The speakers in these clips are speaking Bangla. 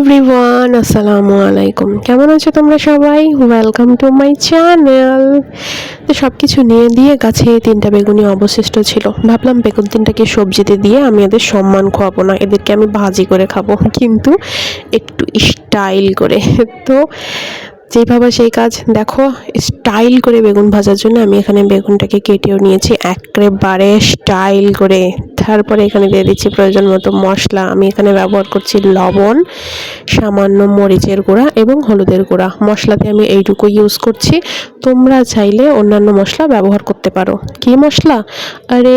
এভরিওয়ান, আসসালামু আলাইকুম। কেমন আছো তোমরা সবাই? Welcome to my channel. তো সব কিছু নিয়ে দিয়ে গাছে 3টা বেগুনি অবশিষ্ট ছিল। ভাবলাম বেগুন 3টাকে সবজিতে দিয়ে আমি এদের সম্মান খোয়াবো না, এদেরকে আমি ভাজি করে খাবো, কিন্তু একটু স্টাইল করে। তো যেই ভাবা সেই কাজ। দেখো, স্টাইল করে বেগুন ভাজার জন্য আমি এখানে বেগুনটাকে কেটেও নিয়েছি একেবারে স্টাইল করে। তারপরে এখানে দিয়ে দিচ্ছি প্রয়োজন মতো মশলা। আমি এখানে ব্যবহার করছি লবণ, সামান্য মরিচের গুঁড়া এবং হলুদের গুঁড়া। মশলাতে আমি এইটুকু ইউজ করছি। তোমরা চাইলে অন্যান্য মশলা ব্যবহার করতে পারো। কি মশলা? আরে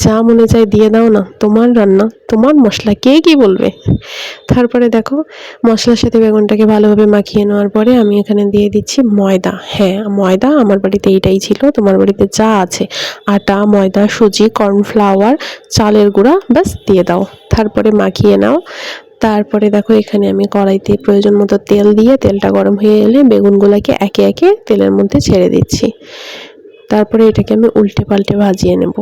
যা মনে চায় দিয়ে দাও না, তোমার রান্না, তোমার মশলা, কে কি বলবে। তারপরে দেখো, মশলার সাথে বেগুনটাকে ভালোভাবে মাখিয়ে নেওয়ার পরে আমি এখানে দিয়ে দিচ্ছি ময়দা। হ্যাঁ, ময়দা আমার বাড়িতে এইটাই ছিল, তোমার বাড়িতে যা আছে, আটা, ময়দা, সুজি, কর্নফ্লাওয়ার, চালের গুঁড়া, ব্যাস দিয়ে দাও। তারপরে মাখিয়ে নাও। তারপরে দেখো, এখানে আমি কড়াইতে প্রয়োজন মতো তেল দিয়ে, তেলটা গরম হয়ে এলে বেগুনগুলোকে একে একে তেলের মধ্যে ছেড়ে দিচ্ছি। তারপরে এটাকে আমি উল্টে পাল্টে ভাজিয়ে নেব।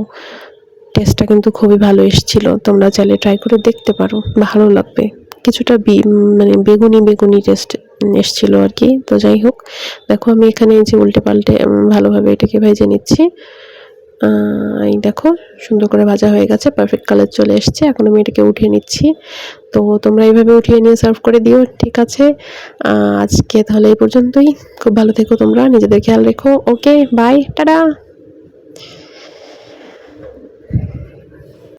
টেস্টটা কিন্তু খুবই ভালো এসেছিলো, তোমরা চাইলে ট্রাই করে দেখতে পারো, ভালো লাগবে। কিছুটা মানে বেগুনি বেগুনি টেস্ট এসেছিলো আর কি। তো যাই হোক, দেখো আমি এখানে যে উল্টে পাল্টে ভালোভাবে এটাকে ভেজে নিচ্ছি। এই দেখো, সুন্দর করে ভাজা হয়ে গেছে, পারফেক্ট কালার চলে এসছে। এখন আমি এটাকে উঠিয়ে নিচ্ছি। তো তোমরা এইভাবে উঠিয়ে নিয়ে সার্ভ করে দিও, ঠিক আছে? আজকে তাহলে এই পর্যন্তই। খুব ভালো থেকো তোমরা, নিজেদের খেয়াল রেখো। ওকে, বাই, টাটা।